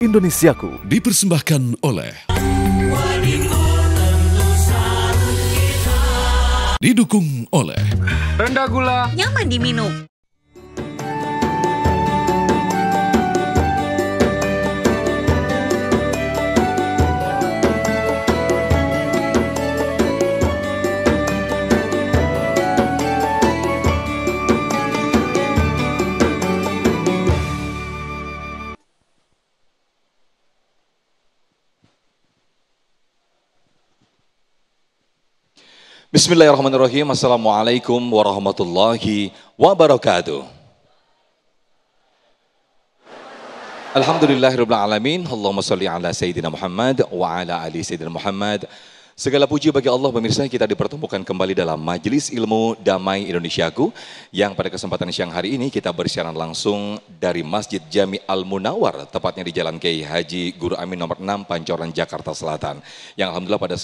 Indonesiaku dipersembahkan oleh didukung oleh rendah gula, nyaman diminum. Bismillahirrahmanirrahim. Assalamualaikum warahmatullahi wabarakatuh. Alhamdulillahirabbil alamin. Allahumma shalli ala sayyidina Muhammad wa ala ali sayyidina Muhammad. Segala puji bagi Allah, pemirsa, kita dipertemukan kembali dalam Majelis Ilmu Damai Indonesiaku yang pada kesempatan siang hari ini kita bersiaran langsung dari Masjid Jami Al-Munawar, tepatnya di Jalan Kiai Haji Guru Amin nomor 6 Pancoran, Jakarta Selatan. Yang alhamdulillah pada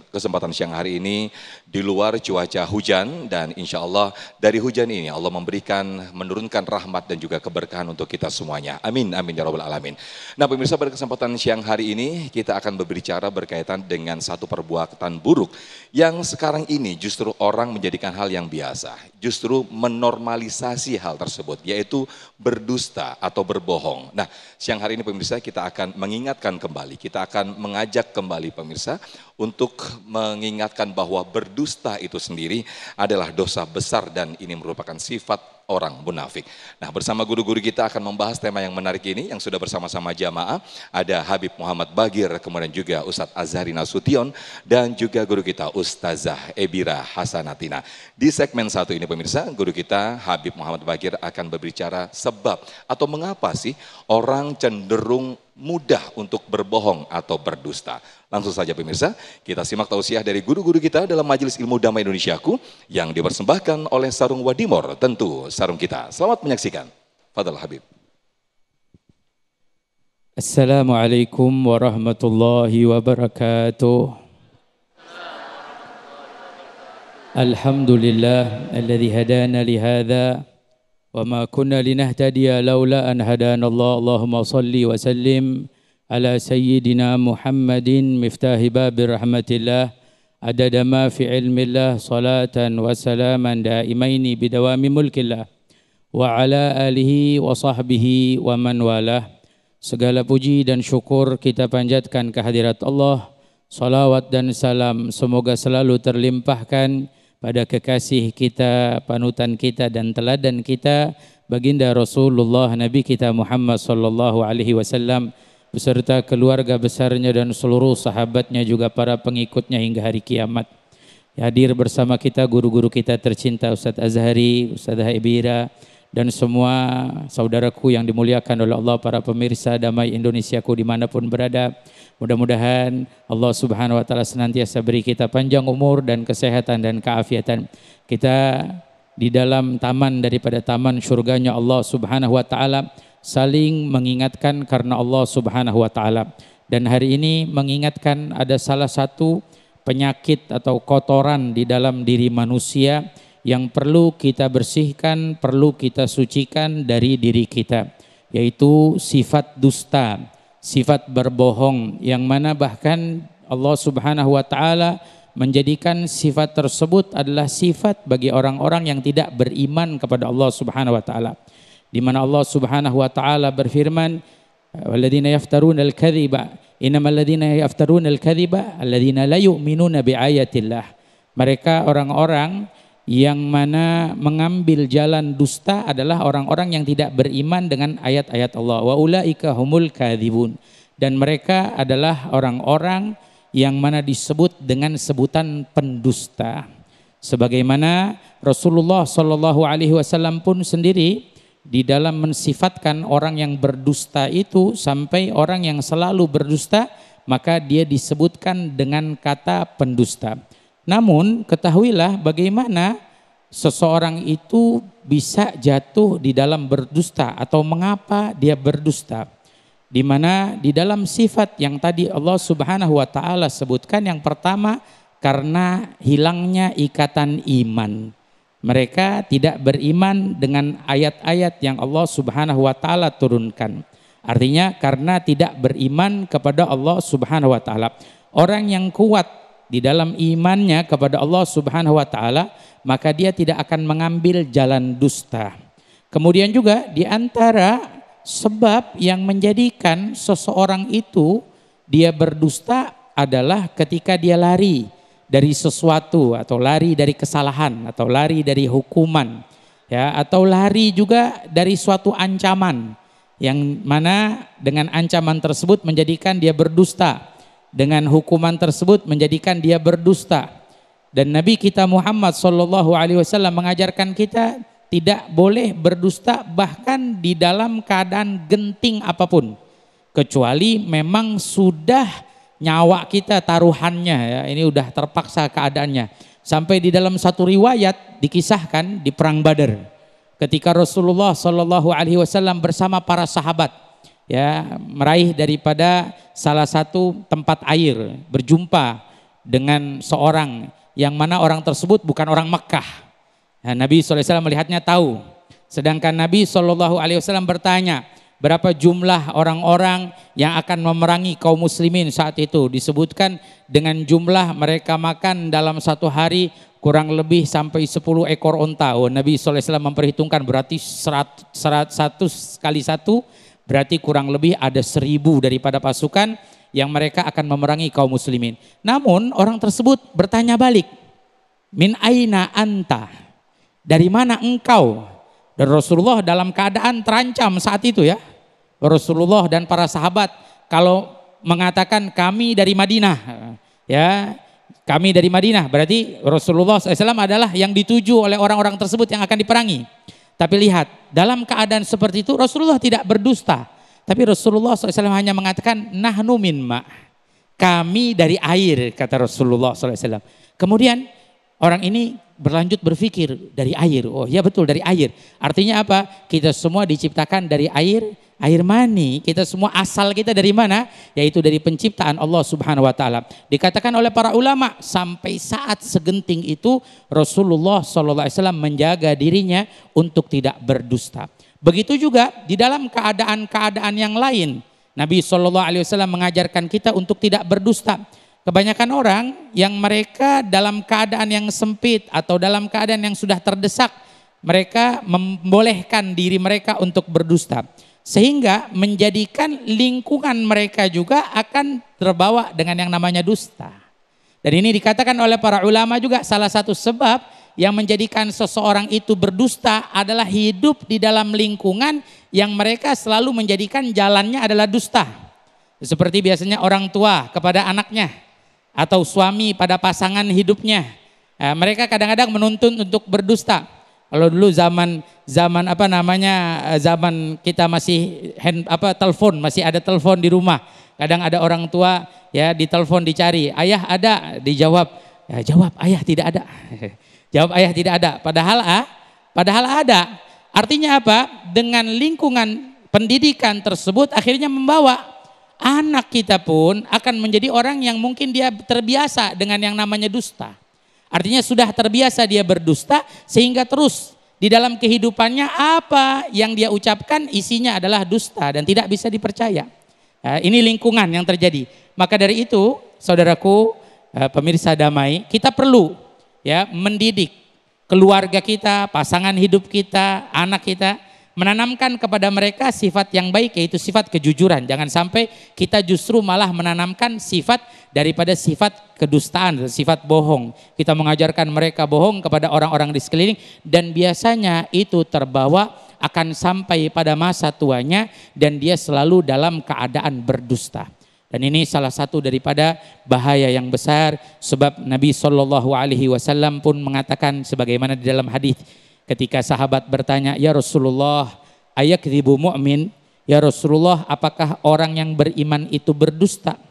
kesempatan siang hari ini di luar cuaca hujan dan insya Allah dari hujan ini Allah menurunkan rahmat dan juga keberkahan untuk kita semuanya. Amin, amin ya rabbal alamin. Nah pemirsa, pada kesempatan siang hari ini kita akan berbicara berkaitan dengan satu perbuatan buruk yang sekarang ini justru orang menjadikan hal yang biasa, justru menormalisasi hal tersebut, yaitu berdusta atau berbohong. Nah siang hari ini pemirsa kita akan mengingatkan kembali, kita akan mengajak kembali pemirsa untuk mengingatkan bahwa berdusta itu sendiri adalah dosa besar dan ini merupakan sifat orang munafik. Nah bersama guru-guru kita akan membahas tema yang menarik ini yang sudah bersama-sama jamaah. Ada Habib Muhammad Bagir, kemudian juga Ustadz Azhari Nasution dan juga guru kita Ustazah Ebira Hasanatina. Di segmen satu ini pemirsa, guru kita Habib Muhammad Bagir akan berbicara sebab atau mengapa sih orang cenderung mudah untuk berbohong atau berdusta. Langsung saja pemirsa, kita simak tausiah dari guru-guru kita dalam Majelis Ilmu Damai Indonesiaku yang dipersembahkan oleh Sarung Wadimor, tentu sarung kita. Selamat menyaksikan. Fadhal Habib. Assalamualaikum warahmatullahi wabarakatuh. Alhamdulillah alladzi hadana li hadza wa ma kunna linahtadiya laula an hadana Allah. Allahumma salli wa sallim ala sayyidina Muhammadin miftahi babir rahmatillah adada ma fi ilmillah salatan wa salaman daimaini bidawami mulkillah wa ala alihi wa sahbihi wa man walah. Segala puji dan syukur kita panjatkan kehadirat Allah. Salawat dan salam semoga selalu terlimpahkan pada kekasih kita, panutan kita dan teladan kita, baginda Rasulullah Nabi kita Muhammad sallallahu alaihi wasallam beserta keluarga besarnya dan seluruh sahabatnya juga para pengikutnya hingga hari kiamat. Hadir bersama kita guru-guru kita tercinta Ustadz Azhari, Ustazah Ebira dan semua saudaraku yang dimuliakan oleh Allah, para pemirsa Damai Indonesiaku dimanapun berada. Mudah-mudahan Allah Subhanahu wa Ta'ala senantiasa beri kita panjang umur dan kesehatan dan keafiatan. Kita di dalam taman daripada taman surganya Allah Subhanahu wa Ta'ala saling mengingatkan karena Allah Subhanahu wa Ta'ala. Dan hari ini mengingatkan ada salah satu penyakit atau kotoran di dalam diri manusia yang perlu kita bersihkan, perlu kita sucikan dari diri kita, yaitu sifat dusta, sifat berbohong, yang mana bahkan Allah Subhanahu wa Ta'ala menjadikan sifat tersebut adalah sifat bagi orang-orang yang tidak beriman kepada Allah Subhanahu wa Ta'ala, di mana Allah Subhanahu wa Ta'ala berfirman, walladzina yaftaruna al-kadhiba innamal ladzina yaftaruna al-kadhiba alladzina la yu'minuna biayatillah. Mereka orang-orang yang mana mengambil jalan dusta adalah orang-orang yang tidak beriman dengan ayat-ayat Allah. Wa ulaika humul kadzibun. Dan mereka adalah orang-orang yang mana disebut dengan sebutan pendusta. Sebagaimana Rasulullah sallallahu alaihi wasallam pun sendiri di dalam mensifatkan orang yang berdusta itu, sampai orang yang selalu berdusta maka dia disebutkan dengan kata pendusta. Namun ketahuilah bagaimana seseorang itu bisa jatuh di dalam berdusta atau mengapa dia berdusta. Di mana di dalam sifat yang tadi Allah Subhanahu wa Ta'ala sebutkan, yang pertama karena hilangnya ikatan iman. Mereka tidak beriman dengan ayat-ayat yang Allah Subhanahu wa Ta'ala turunkan. Artinya karena tidak beriman kepada Allah Subhanahu wa taala. Orang yang kuat di dalam imannya kepada Allah Subhanahu wa taala, maka dia tidak akan mengambil jalan dusta. Kemudian juga di antara sebab yang menjadikan seseorang itu dia berdusta adalah ketika dia lari dari sesuatu, atau lari dari kesalahan, atau lari dari hukuman, ya, atau lari juga dari suatu ancaman yang mana dengan ancaman tersebut menjadikan dia berdusta, dengan hukuman tersebut menjadikan dia berdusta. Dan Nabi kita Muhammad SAW mengajarkan kita tidak boleh berdusta bahkan di dalam keadaan genting apapun, kecuali memang sudah nyawa kita taruhannya, ya, ini udah terpaksa keadaannya. Sampai di dalam satu riwayat dikisahkan di perang Badar, ketika Rasulullah SAW bersama para sahabat, ya, meraih daripada salah satu tempat air, berjumpa dengan seorang yang mana orang tersebut bukan orang Mekkah. Nah, Nabi SAW melihatnya tahu. Sedangkan Nabi SAW bertanya, berapa jumlah orang-orang yang akan memerangi kaum muslimin saat itu? Disebutkan dengan jumlah mereka makan dalam satu hari kurang lebih sampai 10 ekor onta. Oh, Nabi SAW memperhitungkan berarti 100 kali 1 berarti kurang lebih ada 1000 daripada pasukan yang mereka akan memerangi kaum muslimin. Namun orang tersebut bertanya balik, min aina anta, dari mana engkau? Dan Rasulullah dalam keadaan terancam saat itu, ya. Rasulullah dan para sahabat kalau mengatakan kami dari Madinah, ya, kami dari Madinah, berarti Rasulullah SAW adalah yang dituju oleh orang-orang tersebut yang akan diperangi. Tapi lihat, dalam keadaan seperti itu Rasulullah tidak berdusta. Tapi Rasulullah SAW hanya mengatakan nahnu min ma, kami dari air, kata Rasulullah SAW. Kemudian orang ini berlanjut berpikir, dari air, oh ya betul dari air. Artinya apa? Kita semua diciptakan dari air, air mani. Kita semua asal kita dari mana? Yaitu dari penciptaan Allah Subhanahu wa taala. Dikatakan oleh para ulama, sampai saat segenting itu Rasulullah SAW menjaga dirinya untuk tidak berdusta. Begitu juga di dalam keadaan-keadaan yang lain, Nabi SAW mengajarkan kita untuk tidak berdusta. Kebanyakan orang yang mereka dalam keadaan yang sempit atau dalam keadaan yang sudah terdesak, mereka membolehkan diri mereka untuk berdusta. Sehingga menjadikan lingkungan mereka juga akan terbawa dengan yang namanya dusta. Dan ini dikatakan oleh para ulama juga salah satu sebab yang menjadikan seseorang itu berdusta adalah hidup di dalam lingkungan yang mereka selalu menjadikan jalannya adalah dusta. Seperti biasanya orang tua kepada anaknya, atau suami pada pasangan hidupnya. Mereka kadang-kadang menuntun untuk berdusta. Kalau dulu zaman kita masih telepon, masih ada telepon di rumah. Kadang ada orang tua, ya, ditelepon dicari, ayah ada, dijawab, ya, jawab ayah tidak ada. Jawab ayah tidak ada. Padahal ada. Artinya apa? Dengan lingkungan pendidikan tersebut akhirnya membawa anak kita pun akan menjadi orang yang mungkin dia terbiasa dengan yang namanya dusta. Artinya sudah terbiasa dia berdusta, sehingga terus di dalam kehidupannya apa yang dia ucapkan isinya adalah dusta dan tidak bisa dipercaya. Ini lingkungan yang terjadi. Maka dari itu, saudaraku, pemirsa Damai, kita perlu, ya, mendidik keluarga kita, pasangan hidup kita, anak kita, menanamkan kepada mereka sifat yang baik, yaitu sifat kejujuran. Jangan sampai kita justru malah menanamkan sifat daripada sifat kedustaan, sifat bohong. Kita mengajarkan mereka bohong kepada orang-orang di sekeliling, dan biasanya itu terbawa akan sampai pada masa tuanya dan dia selalu dalam keadaan berdusta. Dan ini salah satu daripada bahaya yang besar, sebab Nabi SAW pun mengatakan sebagaimana di dalam hadis, ketika sahabat bertanya, ya Rasulullah, ayakdzibu mu'min? Ya Rasulullah, apakah orang yang beriman itu berdusta?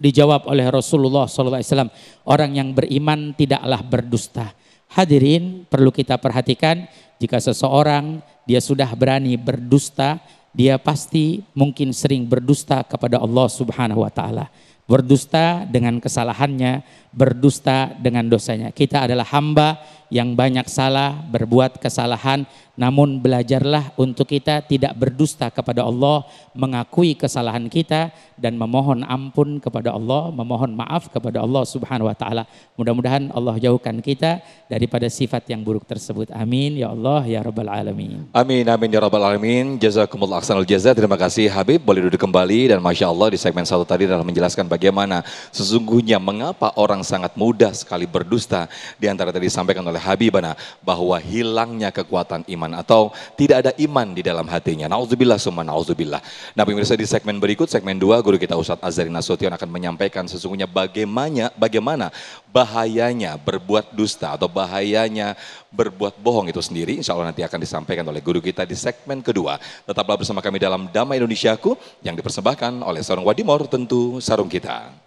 Dijawab oleh Rasulullah SAW, orang yang beriman tidaklah berdusta. Hadirin, perlu kita perhatikan, jika seseorang dia sudah berani berdusta, dia pasti mungkin sering berdusta kepada Allah Subhanahu wa taala. Berdusta dengan kesalahannya, berdusta dengan dosanya. Kita adalah hamba yang banyak salah, berbuat kesalahan, namun belajarlah untuk kita tidak berdusta kepada Allah, mengakui kesalahan kita dan memohon ampun kepada Allah, memohon maaf kepada Allah Subhanahu wa taala. Mudah-mudahan Allah jauhkan kita daripada sifat yang buruk tersebut. Amin ya Allah ya rabbal alamin. Amin, amin ya rabbal alamin. Jazakumullah ahsanul jaza. Terima kasih Habib, boleh duduk kembali. Dan Masya Allah di segmen 1 tadi adalah menjelaskan bagaimana sesungguhnya mengapa orang sangat mudah sekali berdusta. Di antara tadi disampaikan oleh Habibana bahwa hilangnya kekuatan iman atau tidak ada iman di dalam hatinya. Nauzubillah summa nauzubillah. Nah pemirsa, di segmen berikut, segmen 2, guru kita Ustadz Azhari Nasution akan menyampaikan sesungguhnya bagaimana bahayanya berbuat dusta atau bahayanya berbuat bohong itu sendiri. Insya Allah nanti akan disampaikan oleh guru kita di segmen kedua. Tetaplah bersama kami dalam Damai Indonesiaku yang dipersembahkan oleh Sarung Wadimor, tentu sarung kita.